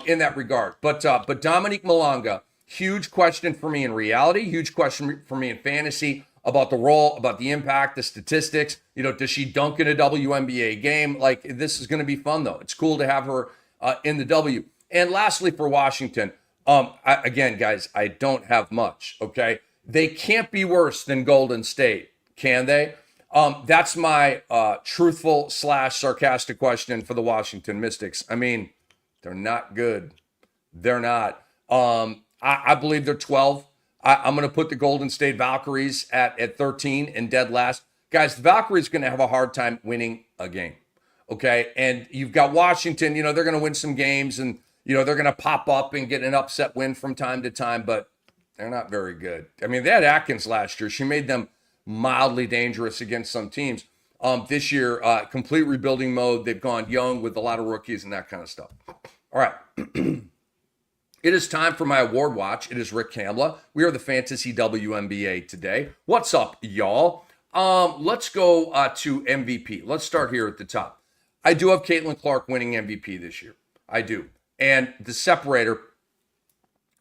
in that regard. But Dominique Malonga, huge question for me in reality, huge question for me in fantasy about the role, about the impact, the statistics. Does she dunk in a WNBA game? Like, this is going to be fun, though. It's cool to have her in the W. And lastly, for Washington, again, guys, I don't have much, okay? They can't be worse than Golden State, can they? That's my truthful / sarcastic question for the Washington Mystics. I mean, they're not good. They're not. I believe they're 12. I'm going to put the Golden State Valkyries at 13 and dead last. Guys, the Valkyries going to have a hard time winning a game. Okay. And you've got Washington, they're going to win some games and, they're going to pop up and get an upset win from time to time, but they're not very good. I mean, they had Atkins last year. She made them mildly dangerous against some teams. This year, complete rebuilding mode. They've gone young with a lot of rookies and that kind of stuff. All right. It is time for my award watch. It is Rick Kamla. We are the Fantasy WNBA today. What's up, y'all? Let's go to MVP. Let's start here at the top. I do have Caitlyn Clark winning MVP this year. I do. And the separator,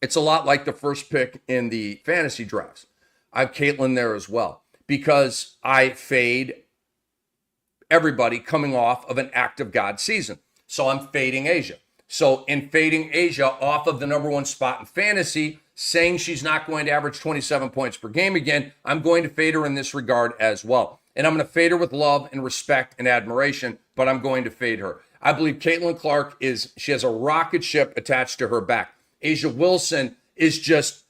it's a lot like the first pick in the fantasy drafts. I have Caitlyn there as well because I fade everybody coming off of an act of God season. So I'm fading Asia. So in fading Asia off of the number one spot in fantasy, saying she's not going to average 27 points per game again, I'm going to fade her in this regard as well. And I'm going to fade her with love and respect and admiration, but I'm going to fade her. I believe Caitlyn Clark she has a rocket ship attached to her back. A'ja Wilson is just,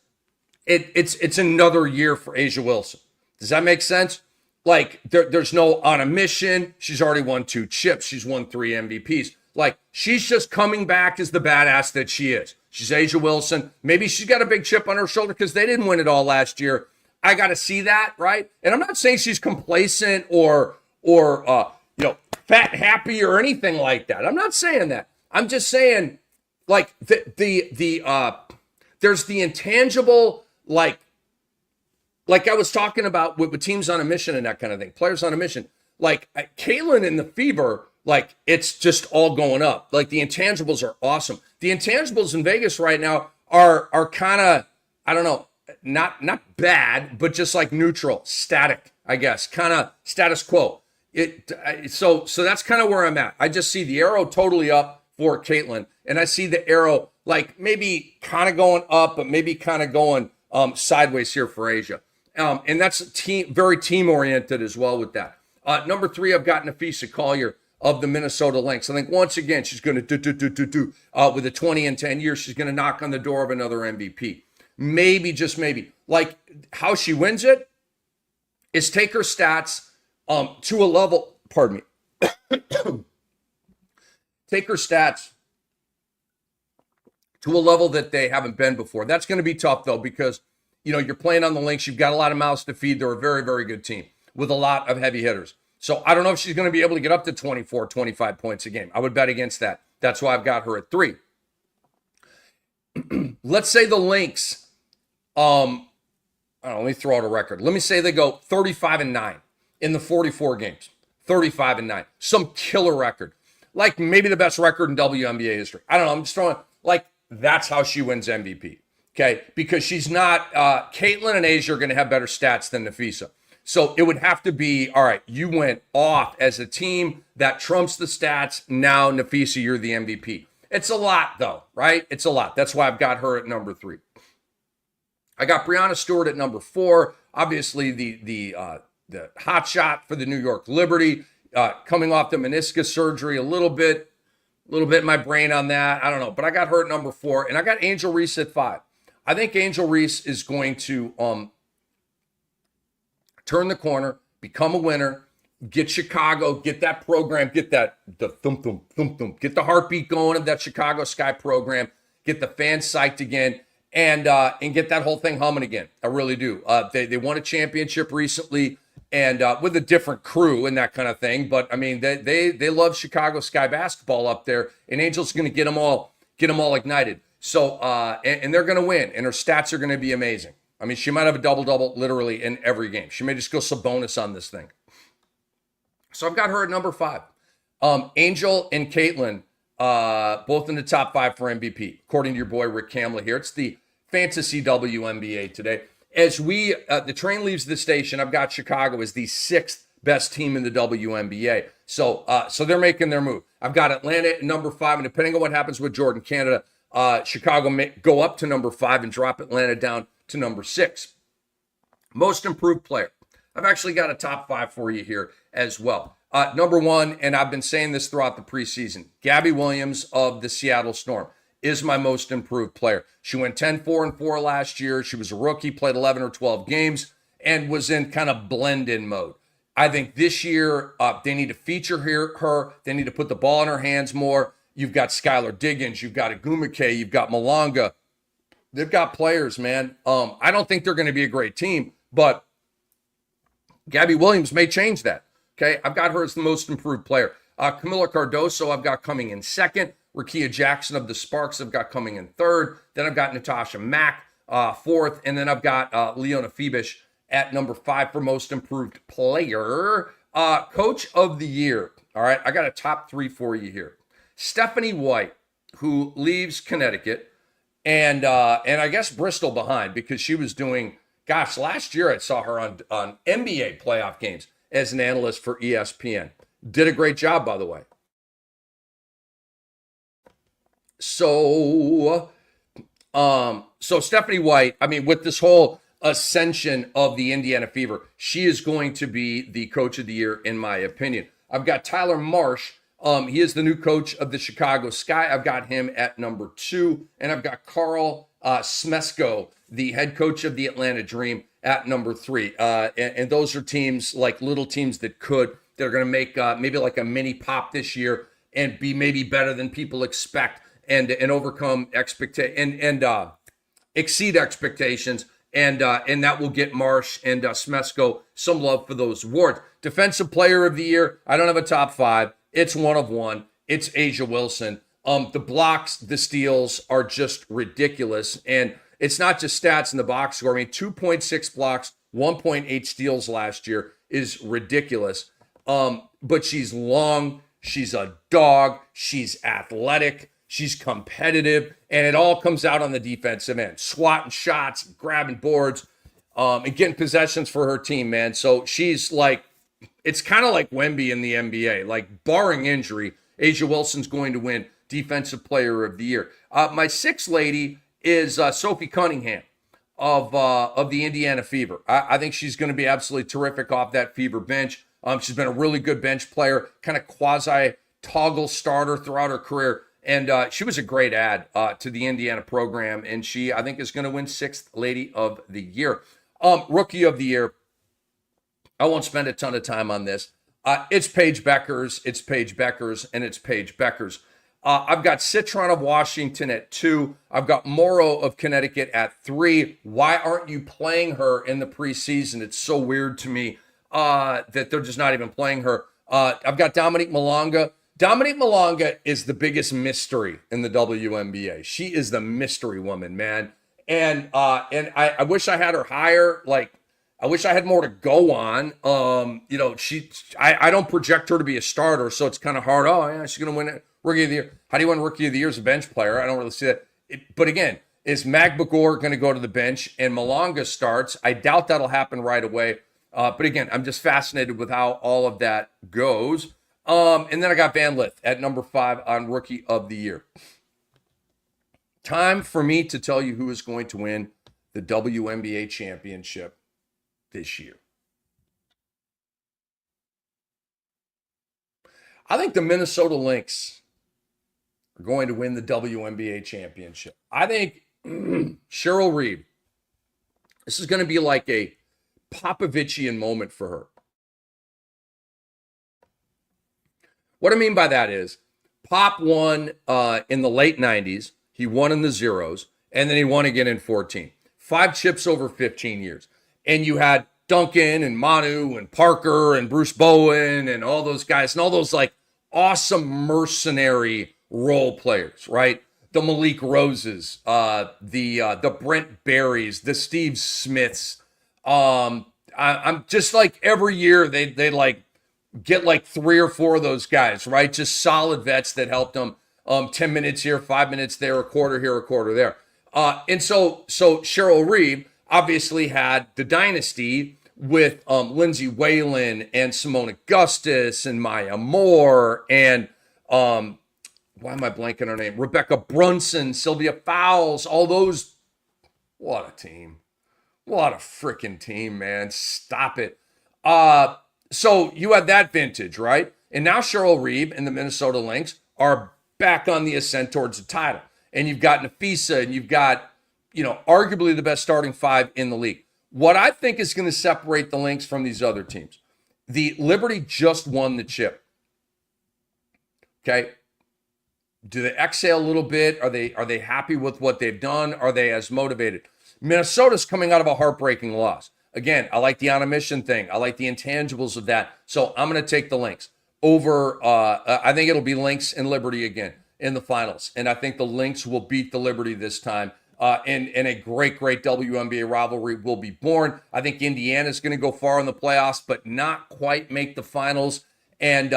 it's another year for A'ja Wilson. Does that make sense? Like there's no on a mission. She's already won 2 chips. She's won 3 MVPs. Like she's just coming back as the badass that she is. She's A'ja Wilson. Maybe she's got a big chip on her shoulder because they didn't win it all last year. I got to see that, right? And I'm not saying she's complacent or fat happy or anything like that. I'm not saying that. I'm just saying like there's the intangible like I was talking about with teams on a mission and that kind of thing, players on a mission. Like Caitlyn and the Fever, like it's just all going up. Like the intangibles are awesome. The intangibles in Vegas right now are kind of, I don't know, not bad, but just like neutral, static, I guess, kind of status quo. So that's kind of where I'm at. I just see the arrow totally up for Caitlyn, and I see the arrow like maybe kind of going up, but maybe kind of going sideways here for Asia. And that's very team oriented as well with that. Number 3, I've got Napheesa Collier of the Minnesota Lynx. I think once again she's going to do with a 20 in 10 years. She's going to knock on the door of another MVP. Maybe, just maybe. Like how she wins it is take her stats to a level. Pardon me. Take her stats to a level that they haven't been before. That's going to be tough though because you're playing on the Lynx. You've got a lot of mouths to feed. They're a very, very good team with a lot of heavy hitters. So I don't know if she's going to be able to get up to 24, 25 points a game. I would bet against that. That's why I've got her at 3. Let's say the Lynx, I don't know, let me throw out a record. Let me say they go 35-9 in the 44 games. 35-9. Some killer record. Like maybe the best record in WNBA history. I don't know. I'm just throwing, like, that's how she wins MVP. Okay? Because she's not, Caitlyn and A'ja are going to have better stats than Napheesa. So it would have to be, all right, you went off as a team that trumps the stats. Now, Napheesa, you're the MVP. It's a lot, though, right? It's a lot. That's why I've got her at number 3. I got Breanna Stewart at number 4. Obviously, the hot shot for the New York Liberty, coming off the meniscus surgery, a little bit in my brain on that. I don't know, but I got her at number 4, and I got Angel Reese at 5. I think Angel Reese is going to turn the corner, become a winner, get Chicago, get that program, get the get the heartbeat going of that Chicago Sky program, get the fans psyched again, and get that whole thing humming again. I really do. They won a championship recently, and with a different crew and that kind of thing. But I mean, they love Chicago Sky basketball up there, and Angel's going to get them all ignited. So and they're going to win, and her stats are going to be amazing. I mean, she might have a double-double literally in every game. She may just go Sabonis on this thing. So I've got her at number 5. Angel and Caitlyn, both in the top 5 for MVP, according to your boy Rick Kamla here. It's the Fantasy WNBA today. As the train leaves the station, I've got Chicago as the 6th best team in the WNBA. So they're making their move. I've got Atlanta at number 5, and depending on what happens with Jordan Canada, Chicago may go up to number 5 and drop Atlanta down to number 6. Most improved player. I've actually got a top 5 for you here as well. Number 1, and I've been saying this throughout the preseason, Gabby Williams of the Seattle Storm is my most improved player. She went 10-4-4 last year. She was a rookie, played 11 or 12 games, and was in kind of blend-in mode. I think this year they need to feature her. They need to put the ball in her hands more. You've got Skylar Diggins. You've got Ogwumike. You've got Malonga. They've got players, man. I don't think they're going to be a great team, but Gabby Williams may change that. Okay, I've got her as the most improved player. Camila Cardoso, I've got coming in second. Rakia Jackson of the Sparks, I've got coming in third. Then I've got Natasha Mack, fourth. And then I've got Leona Fibish at number 5 for most improved player. Coach of the year. All right, I got a top 3 for you here. Stephanie White, who leaves Connecticut, and I guess Bristol behind, because she was doing, gosh, last year I saw her on NBA playoff games as an analyst for ESPN. Did a great job, by the way. So Stephanie White, I mean, with this whole ascension of the Indiana Fever, she is going to be the coach of the year, in my opinion. I've got Tyler Marsh. He is the new coach of the Chicago Sky. I've got him at number 2. And I've got Carl Smesko, the head coach of the Atlanta Dream, at number 3. And those are teams, like little teams that they're going to make maybe like a mini pop this year and be maybe better than people expect and overcome and exceed expectations. And that will get Marsh and Smesko some love for those awards. Defensive Player of the Year, I don't have a top 5. It's one of one. It's A'ja Wilson. The blocks, the steals are just ridiculous. And it's not just stats in the box score. I mean, 2.6 blocks, 1.8 steals last year is ridiculous. But she's long. She's a dog. She's athletic. She's competitive. And it all comes out on the defensive end. Swatting shots, grabbing boards, and getting possessions for her team, man. So she's like, it's kind of like Wemby in the NBA. Like, barring injury, A'ja Wilson's going to win Defensive Player of the Year. My 6th lady is Sophie Cunningham of the Indiana Fever. I think she's going to be absolutely terrific off that Fever bench. She's been a really good bench player, kind of quasi-toggle starter throughout her career. And she was a great add to the Indiana program. And she, I think, is going to win 6th Lady of the Year. Rookie of the Year. I won't spend a ton of time on this. It's Paige Beckers. It's Paige Beckers. And it's Paige Beckers. I've got Citron of Washington at 2. I've got Morrow of Connecticut at 3. Why aren't you playing her in the preseason? It's so weird to me that they're just not even playing her. I've got Dominique Malonga. Dominique Malonga is the biggest mystery in the WNBA. She is the mystery woman, man. And I wish I had her higher. Like, I wish I had more to go on. I don't project her to be a starter, so it's kind of hard. Oh, yeah, she's going to win Rookie of the Year. How do you win Rookie of the Year as a bench player? I don't really see that. But again, is Mag McGore going to go to the bench and Malonga starts? I doubt that'll happen right away. But again, I'm just fascinated with how all of that goes. And then I got Van Lith at number 5 on Rookie of the Year. Time for me to tell you who is going to win the WNBA championship this year. I think the Minnesota Lynx are going to win the WNBA championship. I think Cheryl Reeve, this is going to be like a Popovichian moment for her. What I mean by that is Pop won in the late 90s. He won in the zeros, and then he won again in 14. 5 chips over 15 years. And you had Duncan and Manu and Parker and Bruce Bowen and all those guys and all those like awesome mercenary role players, right? The Malik Roses, the Brent Berries, the Steve Smiths. I'm just like every year they like get like 3 or 4 of those guys, right? Just solid vets that helped them. 10 minutes here, 5 minutes there, a quarter here, a quarter there. And so Cheryl Reeve obviously had the dynasty with Lindsay Whalen and Simone Augustus and Maya Moore and why am I blanking on her name? Rebecca Brunson, Sylvia Fowles, all those. What a team. What a freaking team, man. Stop it. So you had that vintage, right? And now Cheryl Reeve and the Minnesota Lynx are back on the ascent towards the title. And you've got Nafisa, and you've got, arguably the best starting five in the league. What I think is going to separate the Lynx from these other teams, the Liberty just won the chip. Okay. Do they exhale a little bit? Are they happy with what they've done? Are they as motivated? Minnesota's coming out of a heartbreaking loss. Again, I like the on a mission thing. I like the intangibles of that. So I'm going to take the Lynx over. I think it'll be Lynx and Liberty again in the finals. And I think the Lynx will beat the Liberty this time. And a great WNBA rivalry will be born. I think Indiana's going to go far in the playoffs, but not quite make the finals. And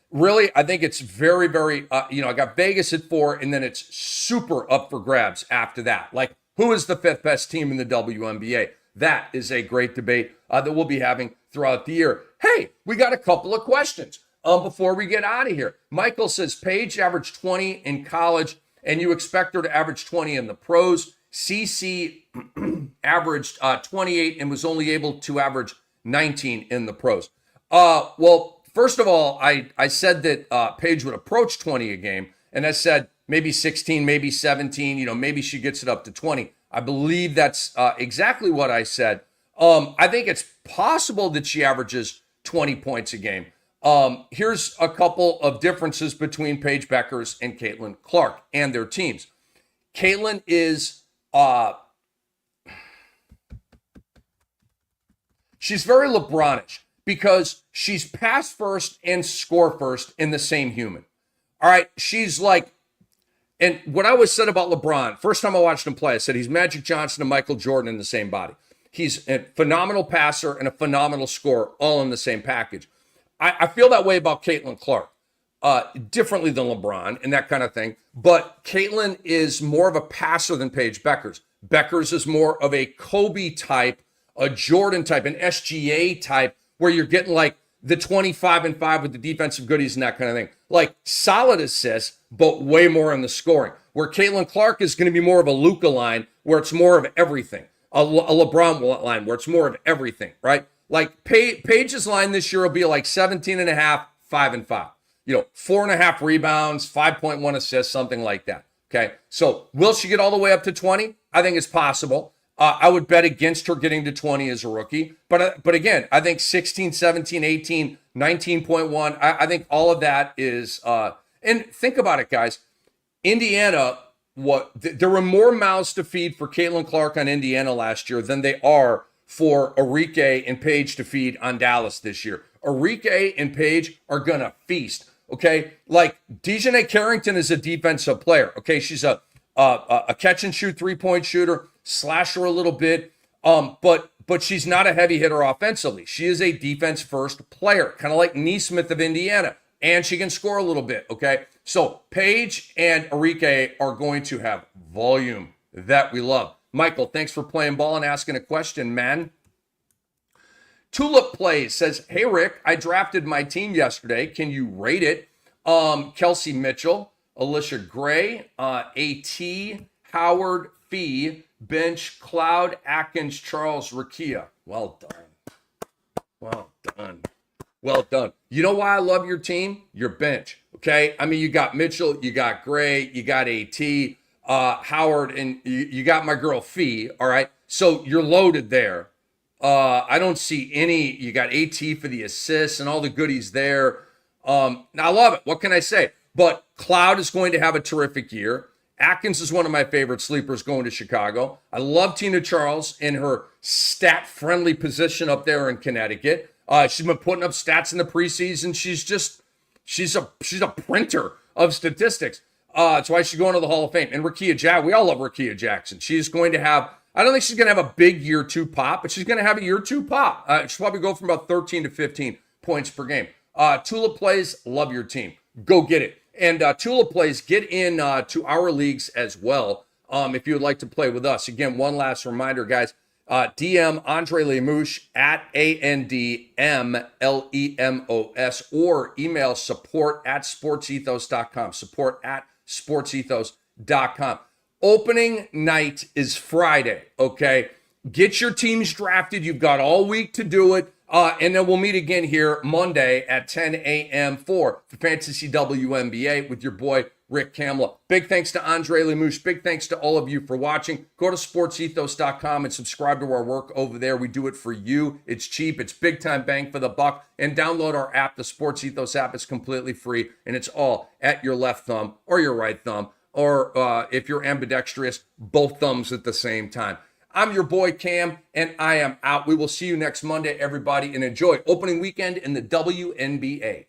really, I think it's very, very, I got Vegas at 4, and then it's super up for grabs after that. Like, who is the 5th best team in the WNBA? That is a great debate that we'll be having throughout the year. Hey, we got a couple of questions before we get out of here. Michael says, Paige averaged 20 in college, and you expect her to average 20 in the pros. CC averaged 28 and was only able to average 19 in the pros. Well, first of all, I said that Paige would approach 20 a game, and I said maybe 16, maybe 17, maybe she gets it up to 20. I believe that's exactly what I said. I think it's possible that she averages 20 points a game. Here's a couple of differences between Paige Bueckers and Caitlyn Clark and their teams. Caitlyn is, she's very LeBronish because she's pass first and score first in the same human. All right, she's like, and what I always said about LeBron, first time I watched him play, I said he's Magic Johnson and Michael Jordan in the same body. He's a phenomenal passer and a phenomenal scorer all in the same package. I feel that way about Caitlyn Clark, differently than LeBron and that kind of thing. But Caitlyn is more of a passer than Paige Bueckers. Bueckers is more of a Kobe type, a Jordan type, an SGA type, where you're getting like the 25-5 with the defensive goodies and that kind of thing. Like solid assists, but way more in the scoring. Where Caitlyn Clark is going to be more of a Luka line, where it's more of everything. A LeBron line, where it's more of everything, right? Like Paige's line this year will be like 17.5, 5-5. 4.5 rebounds, 5.1 assists, something like that. Okay. So will she get all the way up to 20? I think it's possible. I would bet against her getting to 20 as a rookie. But again, I think 16, 17, 18, 19.1, I think all of that is, and think about it, guys. Indiana, there were more mouths to feed for Caitlyn Clark on Indiana last year than they are for Arike and Paige to feed on Dallas this year. Arike and Paige are going to feast, okay? Like, Dejanay Carrington is a defensive player, okay? She's a catch-and-shoot three-point shooter, slasher a little bit, but she's not a heavy hitter offensively. She is a defense-first player, kind of like Neesmith of Indiana, and she can score a little bit, okay? So Paige and Arike are going to have volume that we love. Michael, thanks for playing ball and asking a question, man. Tulip Plays says, hey, Rick, I drafted my team yesterday. Can you rate it? Kelsey Mitchell, Alicia Gray, A.T., Howard, Fee, Bench, Cloud, Atkins, Charles, Rakia. Well done. Well done. Well done. You know why I love your team? Your bench, okay? I mean, you got Mitchell, you got Gray, you got A.T., Howard, and you got my girl Fee, all right? So you're loaded there. I don't see any. You got AT for the assists and all the goodies there. Now I love it. What can I say? But Cloud is going to have a terrific year. Atkins is one of my favorite sleepers going to Chicago. I love Tina Charles in her stat-friendly position up there in Connecticut. She's been putting up stats in the preseason. She's a printer of statistics. That's why she's going to the Hall of Fame. And Rakia Jackson, we all love Rakia Jackson. She's going to have, I don't think she's going to have a big year 2 pop, but she's going to have a year 2 pop. She'll probably go from about 13 to 15 points per game. Tulip Plays, love your team. Go get it. And Tulip Plays, get in to our leagues as well if you would like to play with us. Again, one last reminder, guys. DM Andre Lemouche at ANDMLEMOS or email support@sportsethos.com. Support@sportsethos.com. Opening night is Friday, okay? Get your teams drafted. You've got all week to do it. And then we'll meet again here Monday at 10 a.m. for the Fantasy WNBA with your boy, Rick Kamla. Big thanks to Andre Lemouche. Big thanks to all of you for watching. Go to sportsethos.com and subscribe to our work over there. We do it for you. It's cheap. It's big time bang for the buck. And download our app. The Sports Ethos app is completely free. And it's all at your left thumb or your right thumb. Or if you're ambidextrous, both thumbs at the same time. I'm your boy Cam, and I am out. We will see you next Monday, everybody, and enjoy opening weekend in the WNBA.